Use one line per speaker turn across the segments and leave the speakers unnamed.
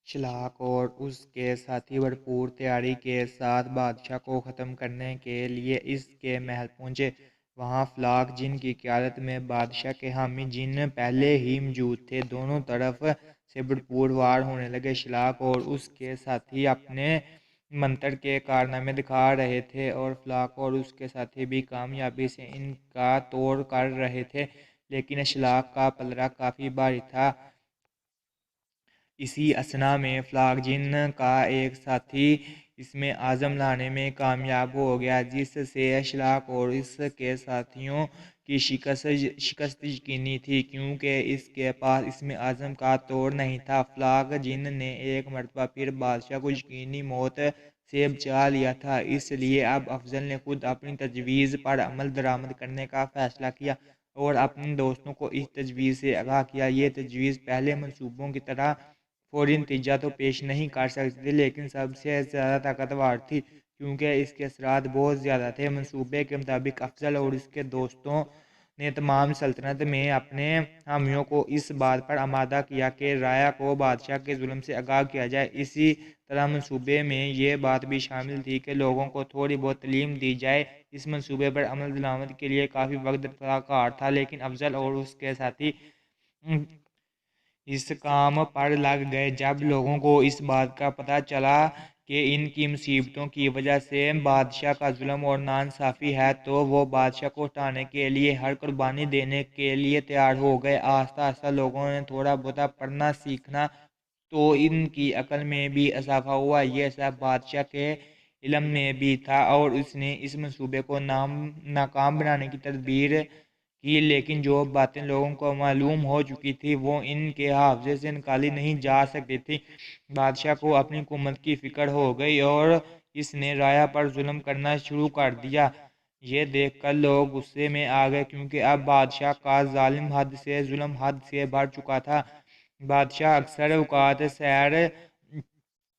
شلاق اور اس کے ساتھی بھرپور تیاری کے ساتھ بادشاہ کو ختم کرنے کے لیے اس کے محل پہنچے۔ وہاں فلاق جن کی قیادت میں بادشاہ کے حامی جن پہلے ہی موجود تھے۔ دونوں طرف سے بھرپور وار ہونے لگے۔ شلاق اور اس کے ساتھی اپنے منتر کے کارنامے دکھا رہے تھے اور فلاق اور اس کے ساتھی بھی کامیابی سے ان کا توڑ کر رہے تھے، لیکن شلاق کا پلڑا کافی بھاری تھا۔ اسی اثنا میں فلاق جن کا ایک ساتھی اسم اعظم لانے میں کامیاب ہو گیا، جس سے شلاق اور اس کے ساتھیوں کی شکست یقینی تھی، کیونکہ اس کے پاس اسم اعظم کا توڑ نہیں تھا۔ فلاق جن نے ایک مرتبہ پھر بادشاہ کو یقینی موت سے بچا لیا تھا، اس لیے اب افضل نے خود اپنی تجویز پر عمل درآمد کرنے کا فیصلہ کیا اور اپنے دوستوں کو اس تجویز سے آگاہ کیا۔ یہ تجویز پہلے منصوبوں کی طرح فوری نتیجہ تو پیش نہیں کر سکتی تھی، لیکن سب سے زیادہ طاقتور تھی، کیونکہ اس کے اثرات بہت زیادہ تھے۔ منصوبے کے مطابق افضل اور اس کے دوستوں نے تمام سلطنت میں اپنے حامیوں کو اس بات پر آمادہ کیا کہ رعایا کو بادشاہ کے ظلم سے آگاہ کیا جائے۔ اسی طرح منصوبے میں یہ بات بھی شامل تھی کہ لوگوں کو تھوڑی بہت تعلیم دی جائے۔ اس منصوبے پر عمل درآمد کے لیے کافی وقت درکار تھا، لیکن افضل اور اس کے ساتھی اس کام پر لگ گئے۔ جب لوگوں کو اس بات کا پتہ چلا کہ ان کی مصیبتوں کی وجہ سے بادشاہ کا ظلم اور ناانصافی ہے، تو وہ بادشاہ کو ہٹانے کے لیے ہر قربانی دینے کے لیے تیار ہو گئے۔ آہستہ آہستہ لوگوں نے تھوڑا بہت پڑھنا سیکھنا تو ان کی عقل میں بھی اضافہ ہوا۔ یہ سب بادشاہ کے علم میں بھی تھا اور اس نے اس منصوبے کو ناکام بنانے کی تدبیر کی، لیکن جو باتیں لوگوں کو معلوم ہو چکی تھی وہ ان کے حافظے سے نکالی نہیں جا سکتی تھی۔ بادشاہ کو اپنی حکومت کی فکر ہو گئی اور اس نے رعایا پر ظلم کرنا شروع کر دیا۔ یہ دیکھ کر لوگ غصے میں آ گئے، کیونکہ اب بادشاہ کا ظلم حد سے بڑھ چکا تھا۔ بادشاہ اکثر اوقات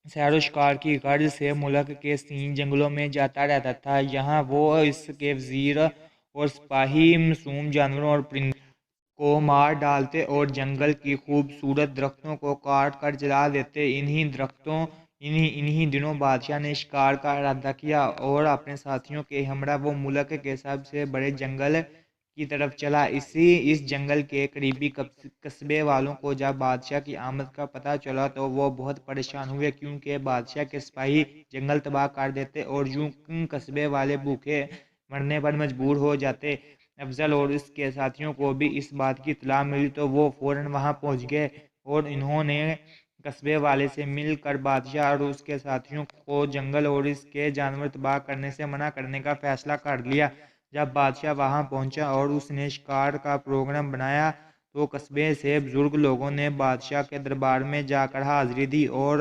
سیر و شکار کی غرض سے ملک کے سین جنگلوں میں جاتا رہتا تھا۔ یہاں وہ اس کے وزیر اور سپاہی معصوم جانوروں اور پرندوں کو مار ڈالتے اور جنگل کی خوبصورت درختوں کو کاٹ کر جلا دیتے۔ انہی دنوں بادشاہ نے شکار کا ارادہ کیا اور اپنے ساتھیوں کے ہمراہ وہ ملک کے سب سے بڑے جنگل کی طرف چلا۔ اس جنگل کے قریبی قصبے والوں کو جب بادشاہ کی آمد کا پتہ چلا تو وہ بہت پریشان ہوئے، کیونکہ بادشاہ کے سپاہی جنگل تباہ کر دیتے اور یوں قصبے والے بھوکے مرنے پر مجبور ہو جاتے۔ افضل اور اس کے ساتھیوں کو بھی اس بات کی اطلاع ملی تو وہ فوراً وہاں پہنچ گئے اور انہوں نے قصبے والے سے مل کر بادشاہ اور اس کے ساتھیوں کو جنگل اور اس کے جانور تباہ کرنے سے منع کرنے کا فیصلہ کر لیا۔ جب بادشاہ وہاں پہنچا اور اس نے شکار کا پروگرام بنایا تو قصبے سے بزرگ لوگوں نے بادشاہ کے دربار میں جا کر حاضری دی اور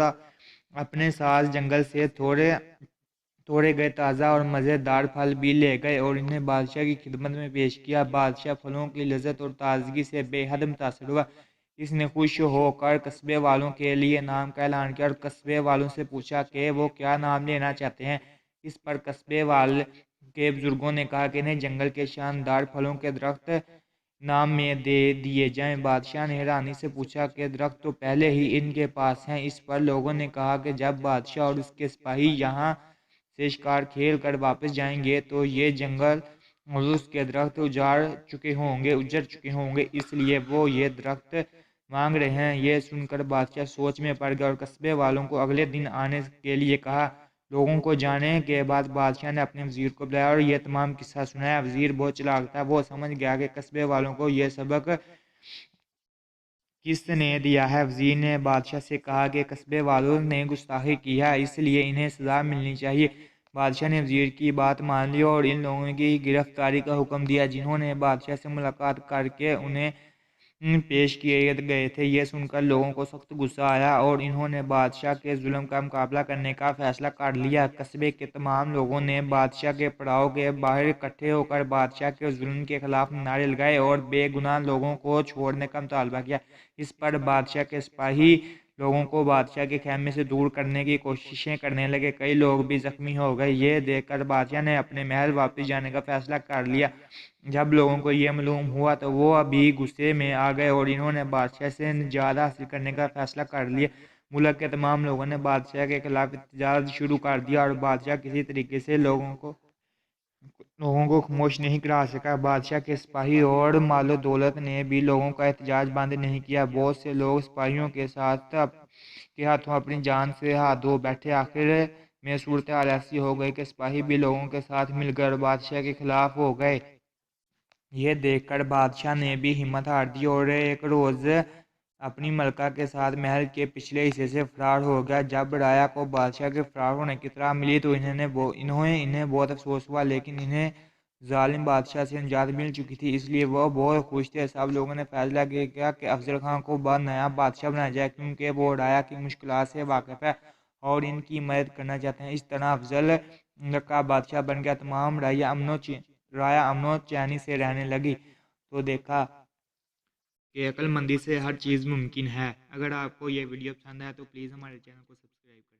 اپنے ساتھ جنگل سے توڑے گئے تازہ اور مزیدار پھل بھی لے گئے اور انہیں بادشاہ کی خدمت میں پیش کیا۔ بادشاہ پھلوں کی لذت اور تازگی سے بے حد متاثر ہوا۔ اس نے خوش ہو کر قصبے والوں کے لیے نام کا اعلان کیا اور قصبے والوں سے پوچھا کہ وہ کیا نام لینا چاہتے ہیں۔ اس پر قصبے والے کے بزرگوں نے کہا کہ انہیں جنگل کے شاندار پھلوں کے درخت نام میں دے دیے جائیں۔ بادشاہ نے حیرانی سے پوچھا کہ درخت تو پہلے ہی ان کے پاس ہیں۔ اس پر لوگوں نے کہا کہ جب بادشاہ اور اس کے سپاہی یہاں سے شکار کھیل کر واپس جائیں گے تو یہ جنگل اور اس کے درخت اجڑ چکے ہوں گے، اس لیے وہ یہ درخت مانگ رہے ہیں۔ یہ سن کر بادشاہ سوچ میں پڑ گیا اور قصبے والوں کو اگلے دن آنے کے لیے کہا۔ لوگوں کو جانے کے بعد بادشاہ نے اپنے وزیر کو بلایا اور یہ تمام قصہ سنایا۔ وزیر بہت چالاک تھا، وہ سمجھ گیا کہ قصبے والوں کو یہ سبق کس نے دیا ہے۔ وزیر نے بادشاہ سے کہا کہ قصبے والوں نے گستاخی کی ہے، اس لیے انہیں سزا ملنی چاہیے۔ بادشاہ نے وزیر کی بات مان لی اور ان لوگوں کی گرفتاری کا حکم دیا جنہوں نے بادشاہ سے ملاقات کر کے انہیں پیش کیے گئے تھے۔ یہ سن کر لوگوں کو سخت غصہ آیا اور انہوں نے بادشاہ کے ظلم کا مقابلہ کرنے کا فیصلہ کر لیا۔ قصبے کے تمام لوگوں نے بادشاہ کے پڑاؤ کے باہر اکٹھے ہو کر بادشاہ کے ظلم کے خلاف نعرے لگائے اور بے گناہ لوگوں کو چھوڑنے کا مطالبہ کیا۔ اس پر بادشاہ کے سپاہی لوگوں کو بادشاہ کے خیمے سے دور کرنے کی کوششیں کرنے لگے۔ کئی لوگ بھی زخمی ہو گئے۔ یہ دیکھ کر بادشاہ نے اپنے محل واپس جانے کا فیصلہ کر لیا۔ جب لوگوں کو یہ معلوم ہوا تو وہ بھی غصے میں آ گئے اور انہوں نے بادشاہ سے نجات حاصل کرنے کا فیصلہ کر لیا۔ ملک کے تمام لوگوں نے بادشاہ کے خلاف احتجاج شروع کر دیا اور بادشاہ کسی طریقے سے لوگوں کو خاموش نہیں کرا سکا۔ بادشاہ کے سپاہی اور مال و دولت نے بھی لوگوں کا احتجاج بند نہیں کیا۔ بہت سے لوگ سپاہیوں کے ہاتھوں اپنی جان سے ہاتھ دھو بیٹھے۔ آخر میں صورتحال ایسی ہو گئی کہ سپاہی بھی لوگوں کے ساتھ مل کر بادشاہ کے خلاف ہو گئے۔ یہ دیکھ کر بادشاہ نے بھی ہمت ہار دی اور ایک روز اپنی ملکہ کے ساتھ محل کے پچھلے حصے سے فرار ہو گیا۔ جب رعایا کو بادشاہ کے فرار ہونے کی اطلاع ملی تو انہیں بہت افسوس ہوا، لیکن انہیں ظالم بادشاہ سے نجات مل چکی تھی، اس لیے وہ بہت خوش تھے۔ سب لوگوں نے فیصلہ کیا کہ افضل خان کو نیا بادشاہ بنایا جائے، کیونکہ وہ رعایا کی مشکلات سے واقف ہے اور ان کی مدد کرنا چاہتے ہیں۔ اس طرح افضل کا بادشاہ بن گیا، تمام رعایا امن و چینی سے رہنے لگی۔ تو دیکھا کہ عقل مندی سے ہر چیز ممکن ہے۔ اگر آپ کو یہ ویڈیو پسند ہے تو پلیز ہمارے چینل کو سبسکرائب کریں۔